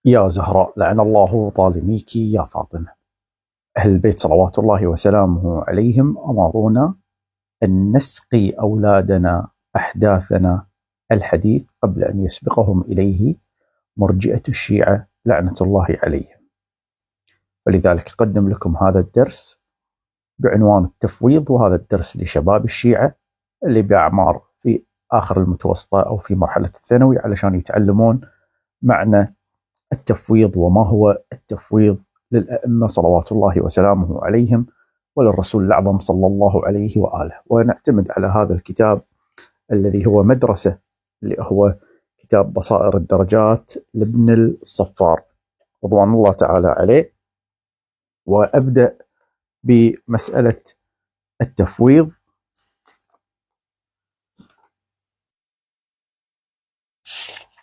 يا زهراء لعن الله ظالميك يا فاطمة. أهل البيت صلوات الله وسلامه عليهم أمرونا أن نسقي أولادنا أحداثنا الحديث قبل أن يسبقهم إليه مرجئة الشيعة لعنة الله عليهم. ولذلك أقدم لكم هذا الدرس بعنوان التفويض، وهذا الدرس لشباب الشيعة اللي بأعمار في آخر المتوسطة أو في مرحلة الثانوي علشان يتعلمون معنى التفويض وما هو التفويض للأئمة صلوات الله وسلامه عليهم وللرسول الأعظم صلى الله عليه وآله. ونعتمد على هذا الكتاب الذي هو مدرسة، اللي هو كتاب بصائر الدرجات لابن الصفار رضوان الله تعالى عليه. وأبدأ بمسألة التفويض.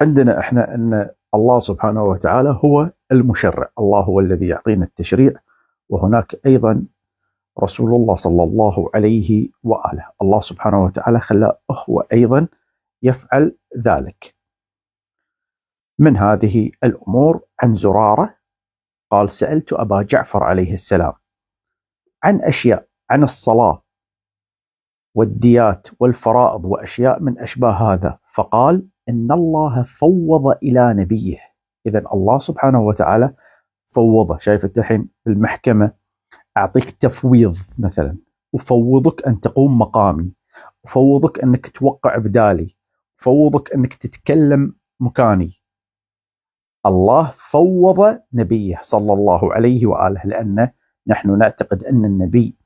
عندنا احنا أن الله سبحانه وتعالى هو المشرع، الله هو الذي يعطينا التشريع، وهناك أيضا رسول الله صلى الله عليه وآله. الله سبحانه وتعالى خلاه هو أيضا يفعل ذلك. من هذه الأمور عن زرارة قال: سألت أبا جعفر عليه السلام عن أشياء، عن الصلاة والديات والفرائض وأشياء من أشباه هذا، فقال: إن الله فوض إلى نبيه. إذن الله سبحانه وتعالى فوضه. شايف الحين المحكمة أعطيك تفويض مثلا، وفوضك أن تقوم مقامي، وفوضك أنك توقع بدالي، وفوضك أنك تتكلم مكاني. الله فوض نبيه صلى الله عليه وآله، لأن نحن نعتقد أن النبي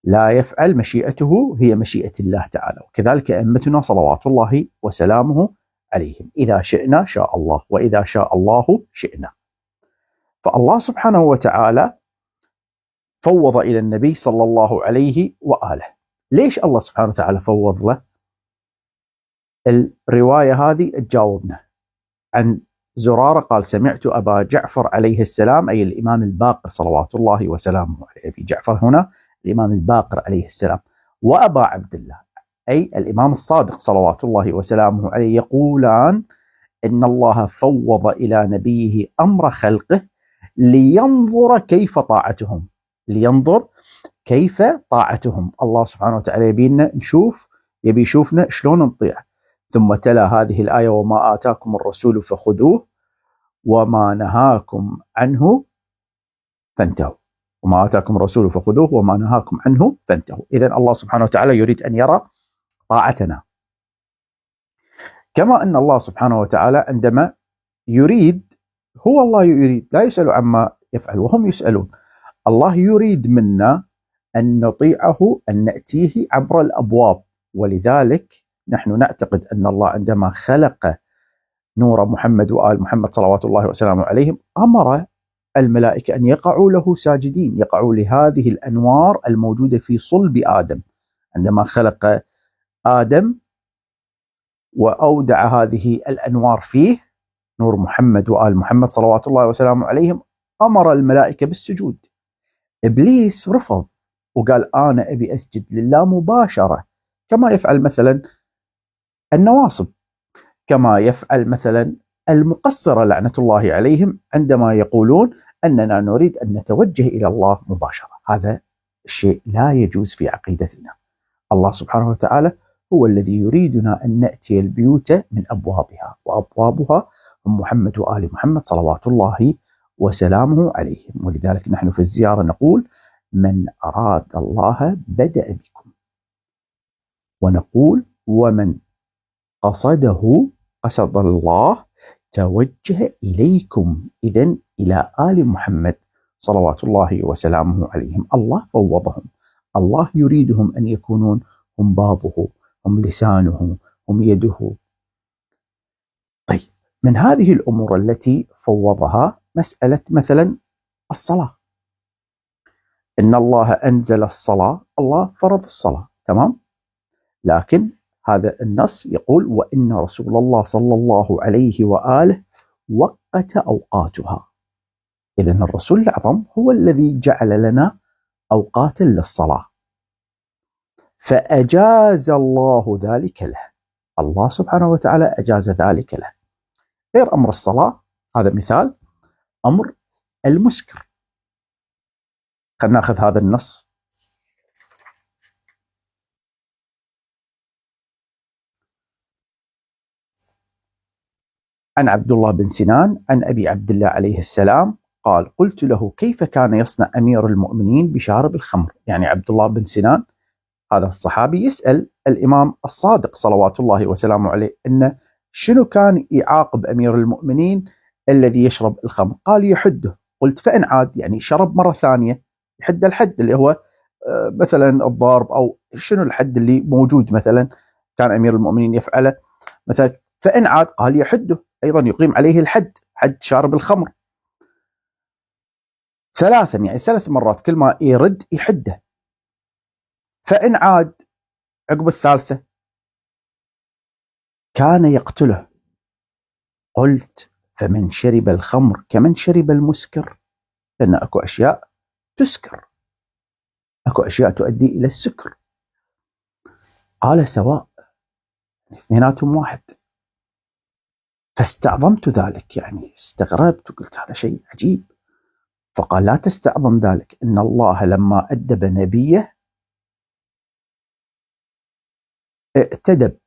لا يفعل، مشيئته هي مشيئة الله تعالى، وكذلك أئمتنا صلوات الله وسلامه عليهم. إذا شئنا شاء الله، وإذا شاء الله شئنا. فالله سبحانه وتعالى فوض إلى النبي صلى الله عليه وآله. ليش الله سبحانه وتعالى فوض له؟ الرواية هذه تجاوبنا. عن زرارة قال: سمعت أبا جعفر عليه السلام، أي الإمام الباقر صلوات الله وسلامه عليه. أبي جعفر هنا الإمام الباقر عليه السلام. وأبا عبد الله، أي الإمام الصادق صلوات الله وسلامه عليه، يقولان إن الله فوض إلى نبيه أمر خلقه لينظر كيف طاعتهم. لينظر كيف طاعتهم. الله سبحانه وتعالى يبينا نشوف، يبي يشوفنا شلون نطيع. ثم تلا هذه الآية: وما آتاكم الرسول فخذوه وما نهاكم عنه فانتهوا. وما آتاكم الرسول فخذوه وما نهاكم عنه فانتهوا. إذن الله سبحانه وتعالى يريد أن يرى طاعتنا. كما أن الله سبحانه وتعالى عندما يريد، هو الله يريد، لا يسأل عما يفعل وهم يسألون. الله يريد منا أن نطيعه، أن نأتيه عبر الأبواب. ولذلك نحن نعتقد أن الله عندما خلق نور محمد وآل محمد صلوات الله وسلامه عليهم أمر الملائكة أن يقعوا له ساجدين، يقعوا لهذه الأنوار الموجودة في صلب آدم. عندما خلق آدم وأودع هذه الأنوار فيه، نور محمد وآل محمد صلوات الله وسلامه عليهم، أمر الملائكة بالسجود. إبليس رفض وقال: أنا أبي أسجد لله مباشرة، كما يفعل مثلا النواصب، كما يفعل مثلا المقصرة لعنة الله عليهم، عندما يقولون أننا نريد أن نتوجه إلى الله مباشرة. هذا الشيء لا يجوز في عقيدتنا. الله سبحانه وتعالى هو الذي يريدنا أن نأتي البيوت من أبوابها، وأبوابها هم محمد وآل محمد صلوات الله وسلامه عليهم. ولذلك نحن في الزيارة نقول: من أراد الله بدأ بكم، ونقول: ومن قصده قصد الله توجه إليكم. إذن إلى آل محمد صلوات الله وسلامه عليهم. الله فوضهم، الله يريدهم أن يكونون هم بابه، هم لسانه، هم يده. طيب، من هذه الأمور التي فوضها مسألة مثلا الصلاة. إن الله أنزل الصلاة، الله فرض الصلاة، تمام. لكن هذا النص يقول: وإن رسول الله صلى الله عليه وآله وقت أوقاتها. إذن الرسول الأعظم هو الذي جعل لنا أوقاتا للصلاة، فأجاز الله ذلك له. الله سبحانه وتعالى أجاز ذلك له. غير أمر الصلاة هذا مثال أمر المسكر. خلينا ناخذ هذا النص. عن عبد الله بن سنان عن أبي عبد الله عليه السلام قال: قلت له: كيف كان يصنع أمير المؤمنين بشارب الخمر؟ يعني عبد الله بن سنان هذا الصحابي يسأل الإمام الصادق صلوات الله وسلامه عليه إن شنو كان يعاقب أمير المؤمنين الذي يشرب الخمر؟ قال: يحده. قلت: فإن عاد، يعني شرب مرة ثانية، يحد الحد اللي هو مثلا الضرب، أو شنو الحد اللي موجود مثلا كان أمير المؤمنين يفعله مثلا. فإن عاد، قال: يحده أيضا، يقيم عليه الحد، حد شارب الخمر، ثلاثا، يعني 3 مرات، كل ما يرد يحده. فإن عاد عقب الثالثة كان يقتله. قلت: فمن شرب الخمر كمن شرب المسكر؟ لأن أكو أشياء تسكر، أكو أشياء تؤدي إلى السكر. قال: سواء، اثنيناتهم واحد. فاستعظمت ذلك، يعني استغربت وقلت هذا شيء عجيب. فقال: لا تستعظم ذلك، إن الله لما أدب نبيه ائتدب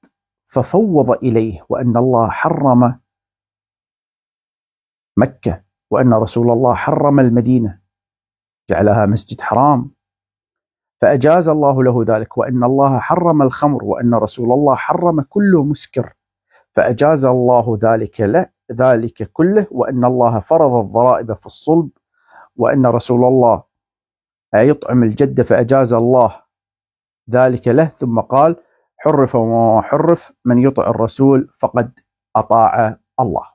ففوض إليه، وأن الله حرم مكة، وأن رسول الله حرم المدينة جعلها مسجد حرام، فأجاز الله له ذلك، وأن الله حرم الخمر، وأن رسول الله حرم كل مسكر، فأجاز الله ذلك كله، وأن الله فرض الضرائب في الصلب، وأن رسول الله يطعم الجد فأجاز الله ذلك له، ثم قال: حرف وما حرف، من يطع الرسول فقد أطاع الله.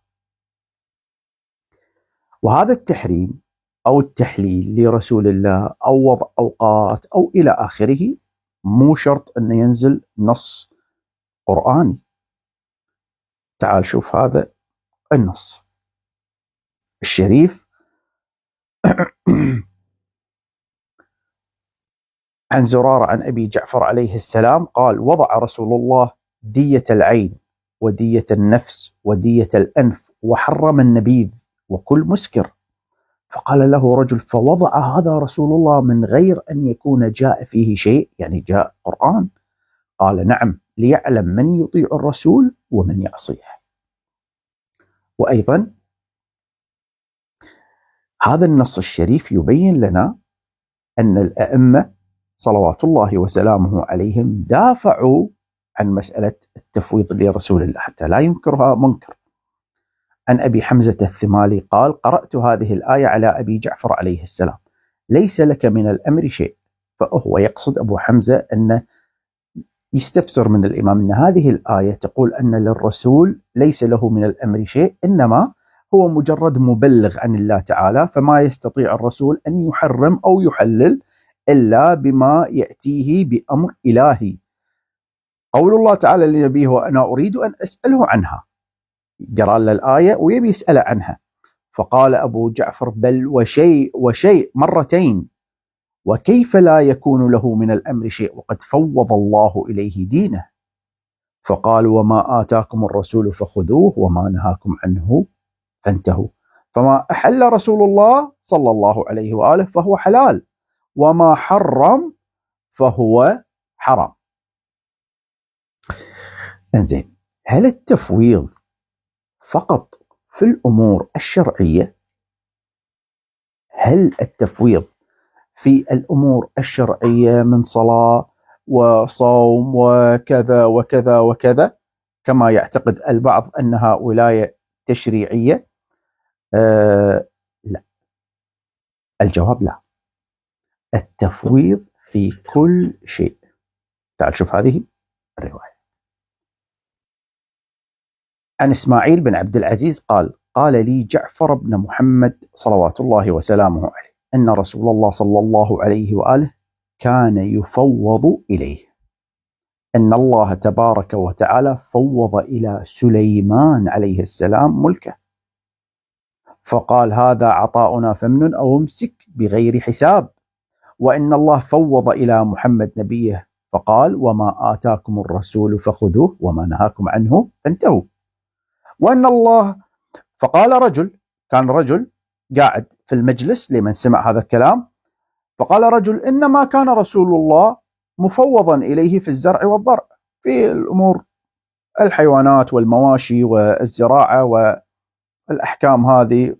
وهذا التحريم أو التحليل لرسول الله أو وضع أوقات أو إلى آخره مو شرط أن ينزل نص قرآني. تعال شوف هذا النص الشريف. عن زرارة عن أبي جعفر عليه السلام قال: وضع رسول الله دية العين ودية النفس ودية الأنف، وحرم النبيذ وكل مسكر. فقال له رجل: فوضع هذا رسول الله من غير أن يكون جاء فيه شيء، يعني جاء قرآن؟ قال: نعم، ليعلم من يطيع الرسول ومن يعصيه. وأيضا هذا النص الشريف يبين لنا أن الأئمة صلوات الله وسلامه عليهم دافعوا عن مسألة التفويض لرسول الله حتى لا ينكرها منكر. عن أبي حمزة الثمالي قال: قرأت هذه الآية على أبي جعفر عليه السلام: ليس لك من الأمر شيء. فهو يقصد أبو حمزة أن يستفسر من الإمام أن هذه الآية تقول أن للرسول ليس له من الأمر شيء، إنما هو مجرد مبلغ عن الله تعالى، فما يستطيع الرسول أن يحرم أو يحلل إلا بما يأتيه بأمر إلهي. قول الله تعالى لنبيه: وأنا أريد أن أسأله عنها، قرأ له الآية ويبي يسأل عنها. فقال أبو جعفر: بل وشيء مرتين، وكيف لا يكون له من الأمر شيء وقد فوض الله إليه دينه؟ فقال: وما آتاكم الرسول فخذوه وما نهاكم عنه فانتهوا. فما أحل رسول الله صلى الله عليه وآله فهو حلال، وما حرم فهو حرام. انزين، هل التفويض فقط في الأمور الشرعية؟ هل التفويض في الأمور الشرعية من صلاة وصوم وكذا وكذا وكذا كما يعتقد البعض أنها ولاية تشريعية؟ لا، الجواب لا. التفويض في كل شيء. تعال شوف هذه الرواية. عن إسماعيل بن عبد العزيز قال: قال لي جعفر بن محمد صلوات الله وسلامه عليه أن رسول الله صلى الله عليه وآله كان يفوض إليه، أن الله تبارك وتعالى فوض إلى سليمان عليه السلام ملكه، فقال: هذا عطاؤنا فامنن أو امسك بغير حساب. وإن الله فوض إلى محمد نبيه فقال: وما آتاكم الرسول فخذوه وما نهاكم عنه فانتهوا. وأن الله فقال رجل، كان رجل قاعد في المجلس لمن سمع هذا الكلام، فقال رجل: إنما كان رسول الله مفوضا إليه في الزرع والضرع، في الأمور الحيوانات والمواشي والزراعة والأحكام هذه.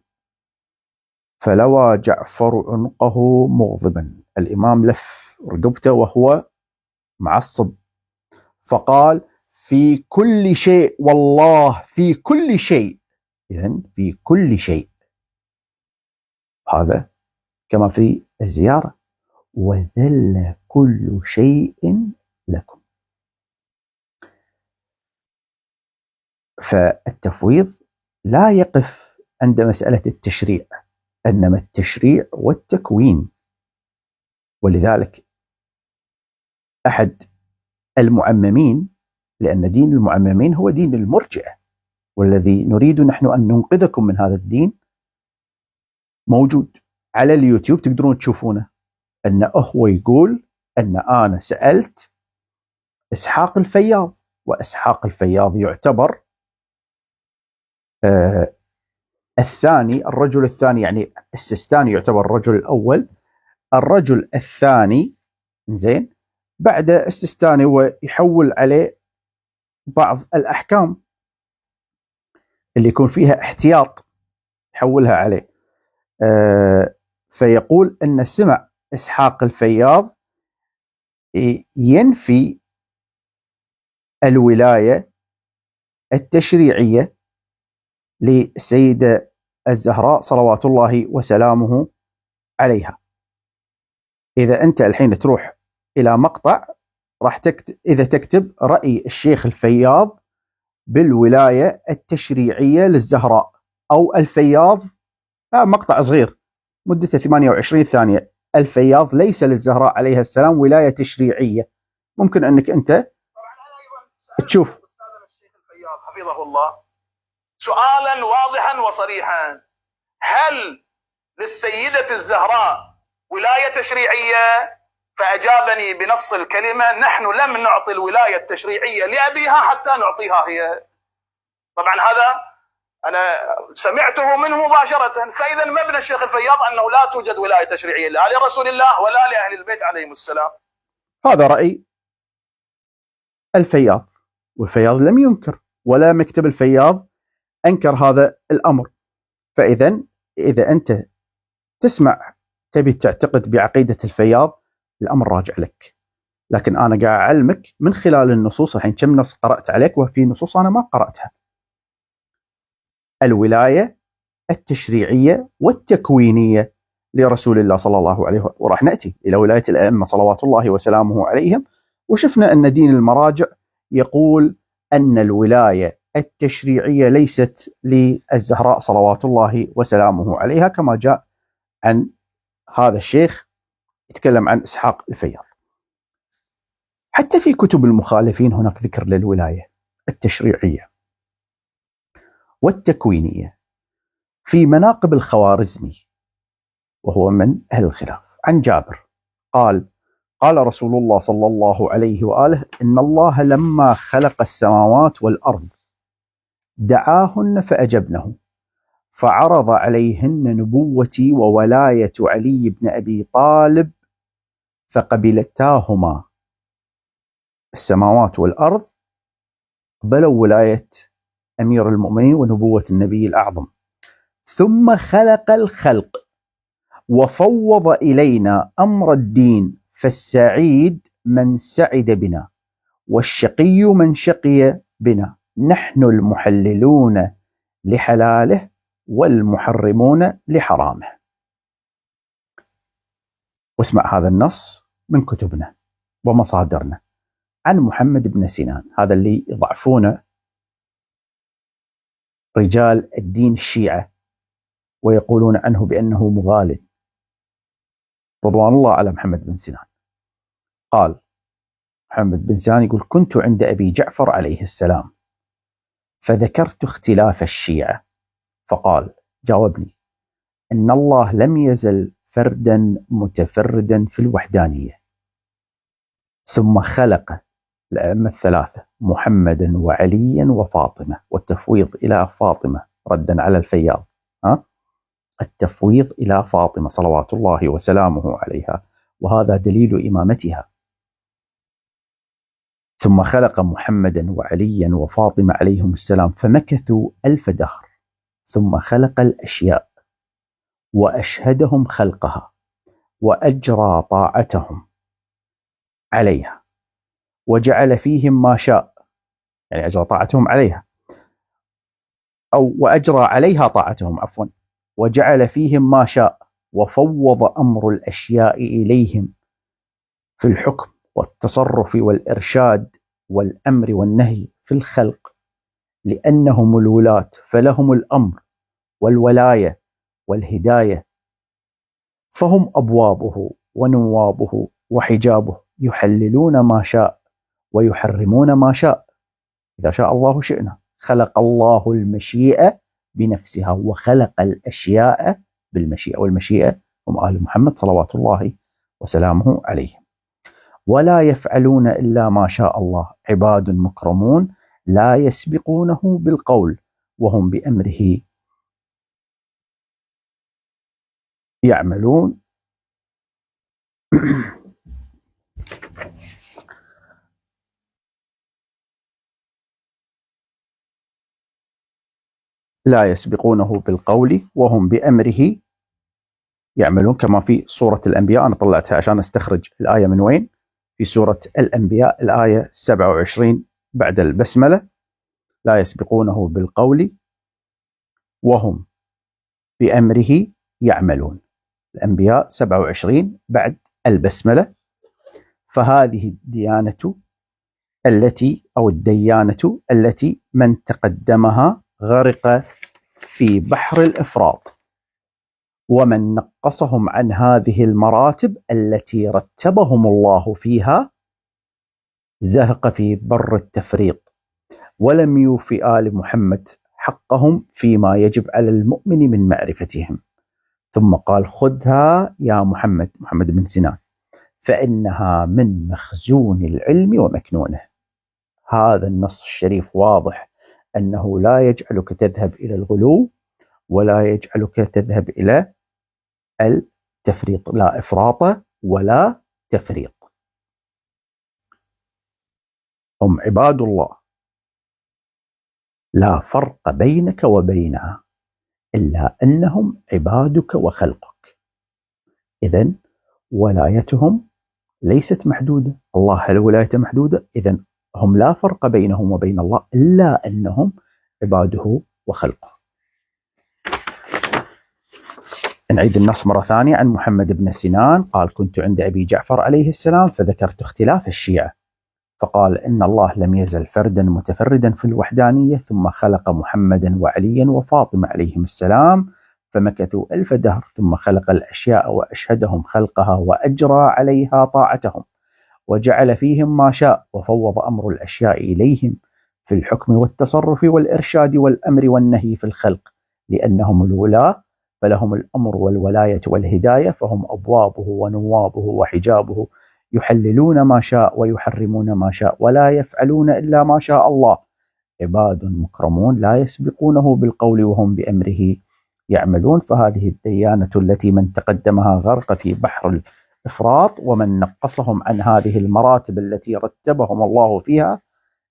فلوى جعفر عنقه مغضبا، الإمام لف رقبته وهو معصب، فقال: في كل شيء والله، في كل شيء. إذن في كل شيء، هذا كما في الزيارة: وذل كل شيء لكم. فالتفويض لا يقف عند مسألة التشريع، إنما التشريع والتكوين. ولذلك أحد المعممين، لأن دين المعممين هو دين المرجئة، والذي نريد نحن أن ننقذكم من هذا الدين موجود على اليوتيوب، تقدرون تشوفونه، أن هو يقول أن أنا سألت إسحاق الفياض، وإسحاق الفياض يعتبر الثاني، الرجل الثاني، يعني السيستاني يعتبر الرجل الأول، الرجل الثاني، زين، بعد السيستاني، ويحول عليه بعض الأحكام اللي يكون فيها احتياط يحولها عليه. فيقول أن سمع إسحاق الفياض ينفي الولاية التشريعية للسيدة الزهراء صلوات الله وسلامه عليها. إذا أنت الحين تروح إلى مقطع راح إذا تكتب رأي الشيخ الفياض بالولاية التشريعية للزهراء أو الفياض، مقطع صغير مدته 28 ثانية: الفياض ليس للزهراء عليها السلام ولاية تشريعية. ممكن أنك أنت تشوف الشيخ الفياض حفظه الله سؤالا واضحا وصريحا: هل للسيدة الزهراء ولاية تشريعية؟ فأجابني بنص الكلمة: نحن لم نعطي الولاية التشريعية لأبيها حتى نعطيها هي. طبعا هذا أنا سمعته منه مباشرة. فإذا مبنى الشيخ الفياض أنه لا توجد ولاية تشريعية لا لرسول الله ولا لأهل البيت عليهم السلام. هذا رأي الفياض، والفياض لم ينكر، ولا مكتب الفياض أنكر هذا الأمر. فإذا إذا أنت تسمع تبي تعتقد بعقيدة الفياض، الأمر راجع لك. لكن أنا قاعد أعلمك من خلال النصوص. الحين كم نص قرأت عليك وفي نصوص أنا ما قرأتها. الولاية التشريعية والتكوينية لرسول الله صلى الله عليه وسلم، وراح نأتي إلى ولاية الأئمة صلوات الله وسلامه عليهم، وشفنا أن دين المراجع يقول أن الولاية التشريعية ليست للزهراء صلوات الله وسلامه عليها، كما جاء عن هذا الشيخ يتكلم عن إسحاق الفياض. حتى في كتب المخالفين هناك ذكر للولاية التشريعية والتكوينية. في مناقب الخوارزمي، وهو من أهل الخلاف، عن جابر قال: قال رسول الله صلى الله عليه وآله: إن الله لما خلق السماوات والأرض دعاهن فأجبنه، فعرض عليهن نبوتي وولاية علي بن أبي طالب فقبلتاهما. السماوات والأرض قبلوا ولاية أمير المؤمنين ونبوة النبي الأعظم، ثم خلق الخلق وفوض إلينا أمر الدين، فالسعيد من سعد بنا والشقي من شقي بنا، نحن المحللون لحلاله والمحرمون لحرامه. واسمع هذا النص من كتبنا ومصادرنا عن محمد بن سنان، هذا اللي يضعفون رجال الدين الشيعة ويقولون عنه بأنه مغالي، رضوان الله على محمد بن سنان. قال محمد بن سنان يقول: كنت عند أبي جعفر عليه السلام فذكرت اختلاف الشيعة، فقال جاوبني: إن الله لم يزل فردا متفردا في الوحدانية، ثم خلق الأئمة الثلاثة محمدا وعليا وفاطمة، والتفويض إلى فاطمة ردا على الفياض. التفويض إلى فاطمة صلوات الله وسلامه عليها، وهذا دليل إمامتها. ثم خلق محمدا وعليا وفاطمة عليهم السلام فمكثوا 1000 دهر، ثم خلق الأشياء وأشهدهم خلقها وأجرى طاعتهم عليها وجعل فيهم ما شاء، يعني أجرى طاعتهم عليها أو وأجرى عليها طاعتهم عفوا، وجعل فيهم ما شاء وفوض أمر الأشياء إليهم في الحكم والتصرف والإرشاد والأمر والنهي في الخلق، لأنهم الولاة فلهم الأمر والولاية والهداية، فهم أبوابه ونوابه وحجابه، يحللون ما شاء ويحرمون ما شاء، إذا شاء الله شئنا. خلق الله المشيئة بنفسها وخلق الأشياء بالمشيئة، والمشيئة هم آل محمد صلوات الله وسلامه عليهم. ولا يفعلون إلا ما شاء الله، عباد مكرمون لا يسبقونه بالقول وهم بأمره يعملون. لا يسبقونه بالقول وهم بأمره يعملون، كما في سورة الأنبياء. أنا طلعتها عشان أستخرج الآية من وين، في سورة الأنبياء الآية 27 بعد البسملة، لا يسبقونه بالقول وهم بأمره يعملون. الأنبياء 27 بعد البسملة. فهذه الديانة التي أو الديانة التي من تقدمها غرق في بحر الإفراط، ومن نقصهم عن هذه المراتب التي رتبهم الله فيها زهق في بر التفريط، ولم يوف آل محمد حقهم فيما يجب على المؤمن من معرفتهم. ثم قال خذها يا محمد، محمد بن سنان، فإنها من مخزون العلم ومكنونه. هذا النص الشريف واضح أنه لا يجعلك تذهب إلى الغلو ولا يجعلك تذهب إلى التفريط، لا إفراط ولا تفريط. هم عباد الله لا فرق بينك وبينها إلا أنهم عبادك وخلقك. إذن ولايتهم ليست محدودة، الله الولاية محدودة، إذن هم لا فرق بينهم وبين الله إلا أنهم عباده وخلقه. نعيد النص مرة ثانية عن محمد بن سنان قال كنت عند أبي جعفر عليه السلام فذكرت اختلاف الشيعة، فقال إن الله لم يزل فردا متفردا في الوحدانية، ثم خلق محمدا وعليا وفاطمة عليهم السلام فمكثوا 1000 دهر، ثم خلق الأشياء وأشهدهم خلقها وأجرى عليها طاعتهم وجعل فيهم ما شاء وفوض أمر الأشياء إليهم في الحكم والتصرف والإرشاد والأمر والنهي في الخلق، لأنهم الولاة فلهم الأمر والولاية والهداية، فهم أبوابه ونوابه وحجابه، يحللون ما شاء ويحرمون ما شاء ولا يفعلون إلا ما شاء الله، عباد مكرمون لا يسبقونه بالقول وهم بأمره يعملون. فهذه الديانة التي من تقدمها غرق في بحر الإفراط، ومن نقصهم عن هذه المراتب التي رتبهم الله فيها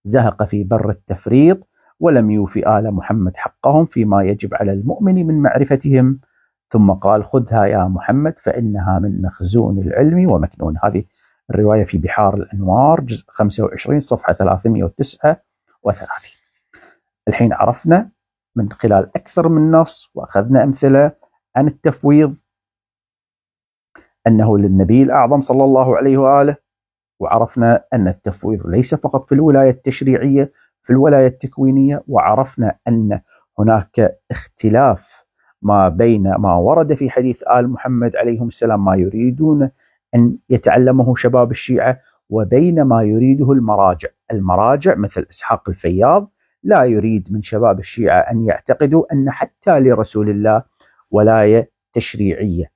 زهق في بر التفريط، ولم يوف آل محمد حقهم فيما يجب على المؤمن من معرفتهم. ثم قال خذها يا محمد فإنها من مخزون العلم ومكنون. هذه الرواية في بحار الأنوار جزء 25 صفحة 339. الحين عرفنا من خلال أكثر من نص وأخذنا أمثلة عن التفويض أنه للنبي الأعظم صلى الله عليه وآله، وعرفنا أن التفويض ليس فقط في الولاية التشريعية، في الولاية التكوينية، وعرفنا أن هناك اختلاف ما بين ما ورد في حديث آل محمد عليهم السلام ما يريدون أن يتعلمه شباب الشيعة وبين ما يريده المراجع مثل إسحاق الفياض لا يريد من شباب الشيعة أن يعتقدوا أن حتى لرسول الله ولاية تشريعية،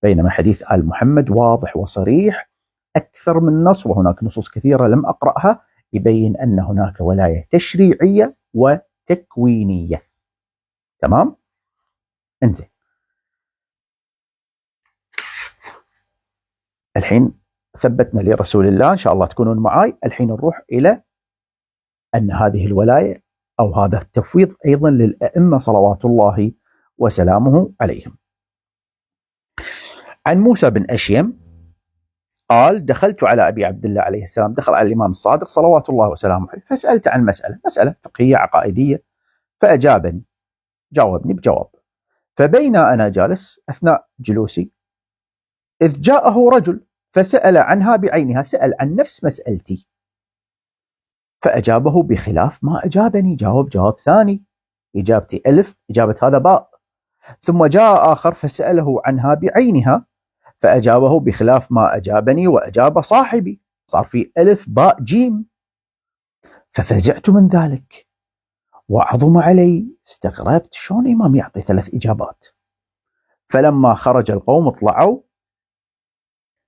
بينما حديث آل محمد واضح وصريح أكثر من نص، وهناك نصوص كثيرة لم أقرأها يبين أن هناك ولاية تشريعية وتكوينية. تمام؟ انزين، الحين ثبتنا لرسول الله، إن شاء الله تكونون معاي. الحين نروح إلى أن هذه الولاية أو هذا التفويض أيضا للأئمة صلوات الله وسلامه عليهم. عن موسى بن أشيم قال: دخلت على أبي عبد الله عليه السلام، دخل على الإمام الصادق صلوات الله وسلامه عليه، فسألت عن مسألة فقهية عقائدية، فأجابني، جاوبني بجواب. فبين أنا جالس أثناء جلوسي إذ جاءه رجل فسأل عنها بعينها، سأل عن نفس مسألتي، فأجابه بخلاف ما أجابني، جواب ثاني، إجابتي ألف، إجابة هذا باء. ثم جاء آخر فسأله عنها بعينها، فأجابه بخلاف ما أجابني وأجاب صاحبي، صار في ألف باء جيم. ففزعت من ذلك وعظم علي، استغربت شلون إمام يعطي 3 إجابات. فلما خرج القوم طلعوا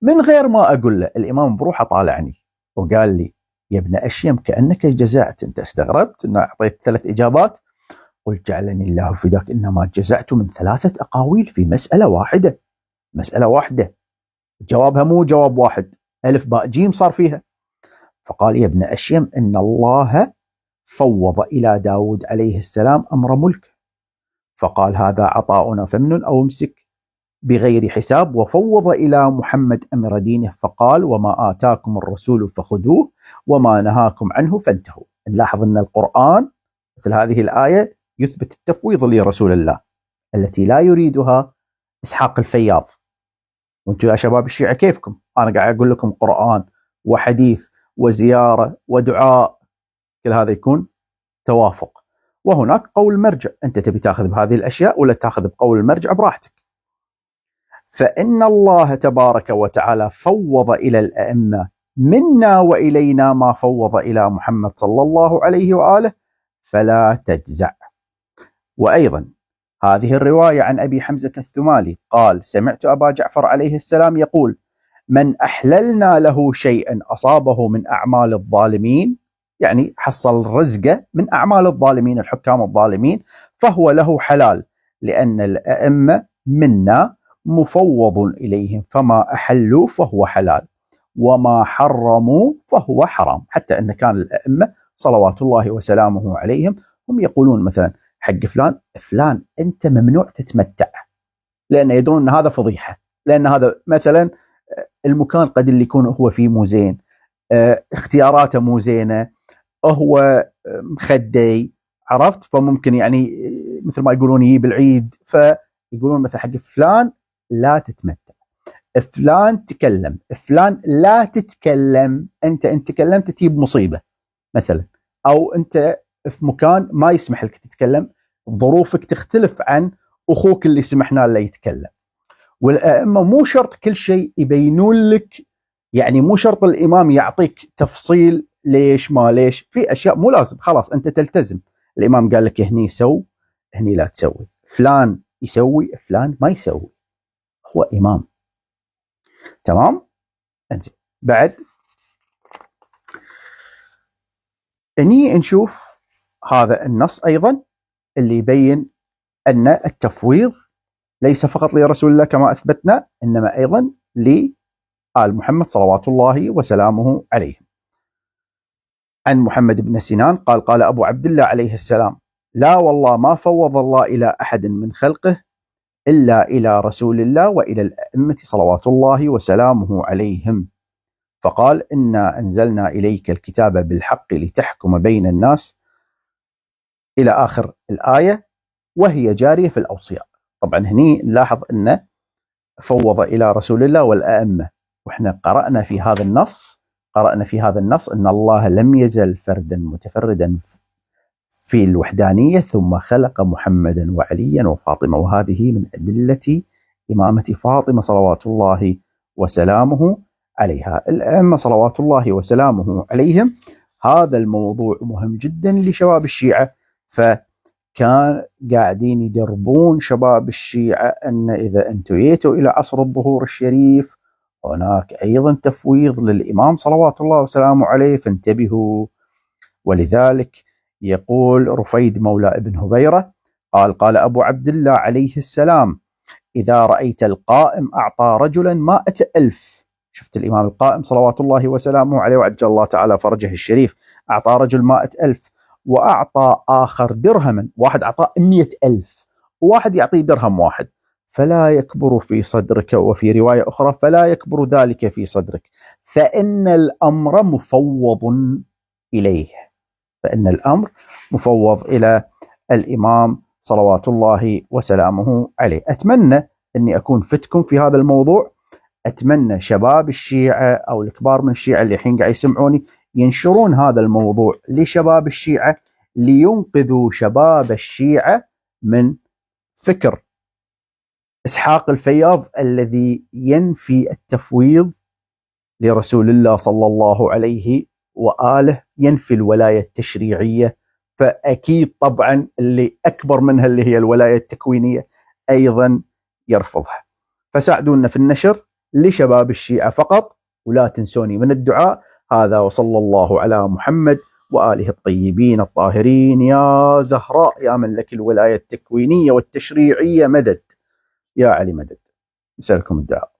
من غير ما أقول له، الإمام بروحه طالعني وقال لي: يا ابن أشيم كأنك جزعت، أنت استغربت أن أعطيت 3 إجابات؟ قلت: جعلني الله فداك، إنما جزعت من 3 أقاويل في مسألة واحدة، جوابها مو جواب واحد، ألف باء جيم صار فيها. فقال: يا ابن أشيم إن الله فوض إلى داود عليه السلام أمر ملك، فقال: هذا عطاؤنا فمن أو امسك بغير حساب، وفوض إلى محمد أمر دينه، فقال: وما آتاكم الرسول فخذوه وما نهاكم عنه فانتهوا. نلاحظ أن القرآن مثل هذه الآية يثبت التفويض لرسول الله التي لا يريدها إسحاق الفياض. وانتم يا شباب الشيعة كيفكم؟ أنا قاعد أقول لكم قرآن وحديث وزيارة ودعاء، كل هذا يكون توافق، وهناك قول مرجع، أنت تبي تأخذ بهذه الأشياء ولا تأخذ بقول المرجع براحتك. فإن الله تبارك وتعالى فوض إلى الأئمة منا وإلينا ما فوض إلى محمد صلى الله عليه وآله، فلا تجزع. وأيضا هذه الرواية عن أبي حمزة الثمالي قال: سمعت أبا جعفر عليه السلام يقول: من أحللنا له شيئا أصابه من أعمال الظالمين، يعني حصل رزقه من أعمال الظالمين، الحكام الظالمين، فهو له حلال، لأن الأئمة منا مفوض إليهم، فما أحلوا فهو حلال، وما حرموا فهو حرام. حتى أن كان الأئمة صلوات الله وسلامه عليهم هم يقولون مثلا حق فلان أنت ممنوع تتمتع، لأن يدرون أن هذا فضيحة، لأن هذا مثلا المكان قد اللي يكون هو فيه مو زين، اختياراته مو زينة، هو مخدي، عرفت؟ فممكن يعني مثل ما يقولون يجيب العيد، فيقولون مثلا حق فلان لا تتمتع، فلان تكلم، فلان لا تتكلم، انت ان تكلمت تجيب مصيبة مثلا، او انت في مكان ما يسمح لك تتكلم، ظروفك تختلف عن اخوك اللي سمحنا له يتكلم. والائمه مو شرط كل شيء يبينون لك، يعني مو شرط الامام يعطيك تفصيل ليش ما ليش، في اشياء مو لازم، خلاص انت تلتزم. الامام قال لك هني سو، هني لا تسوي، فلان يسوي، فلان ما يسوي، هو امام. تمام؟ انزين، بعد هني نشوف هذا النص ايضا اللي يبين ان التفويض ليس فقط لرسول الله كما اثبتنا، انما ايضا لآل محمد صلوات الله وسلامه عليهم. عن محمد بن سنان قال: قال أبو عبد الله عليه السلام: لا والله ما فوض الله إلى أحد من خلقه إلا إلى رسول الله وإلى الأئمة صلوات الله وسلامه عليهم. فقال: إنا أنزلنا إليك الكتاب بالحق لتحكم بين الناس، إلى آخر الآية، وهي جارية في الأوصياء. طبعا هني نلاحظ أنه فوض إلى رسول الله والأئمة، وإحنا قرأنا في هذا النص أن الله لم يزل فردا متفردا في الوحدانية، ثم خلق محمدا وعليا وفاطمة، وهذه من أدلة إمامة فاطمة صلوات الله وسلامه عليها. الأئمة صلوات الله وسلامه عليهم، هذا الموضوع مهم جدا لشباب الشيعة، فكان قاعدين يدربون شباب الشيعة أن إذا أنتم جيتوا إلى عصر الظهور الشريف هناك أيضا تفويض للإمام صلوات الله وسلامه عليه، فانتبهوا. ولذلك يقول رفيد مولى ابن هبيرة قال أبو عبد الله عليه السلام: إذا رأيت القائم أعطى رجلا 100,000. شفت الإمام القائم صلوات الله وسلامه عليه وعجل الله تعالى فرجه الشريف، أعطى رجل 100,000 وأعطى آخر درهما، واحد أعطاه 100,000 وواحد يعطيه درهم واحد، فلا يكبر في صدرك. وفي رواية أخرى: فلا يكبر ذلك في صدرك، فإن الأمر مفوض إليه. فإن الأمر مفوض إلى الإمام صلوات الله وسلامه عليه. أتمنى أني أكون فتكم في هذا الموضوع. أتمنى شباب الشيعة أو الكبار من الشيعة اللي الحين قاعد يسمعوني ينشرون هذا الموضوع لشباب الشيعة، لينقذوا شباب الشيعة من فكر إسحاق الفياض الذي ينفي التفويض لرسول الله صلى الله عليه وآله، ينفي الولاية التشريعية. فأكيد طبعا اللي أكبر منها اللي هي الولاية التكوينية أيضا يرفضها. فساعدونا في النشر لشباب الشيعة فقط، ولا تنسوني من الدعاء. هذا وصلى الله على محمد وآله الطيبين الطاهرين. يا زهراء يا من لك الولاية التكوينية والتشريعية مدد، يا علي مدد. نسألكم الدعاء.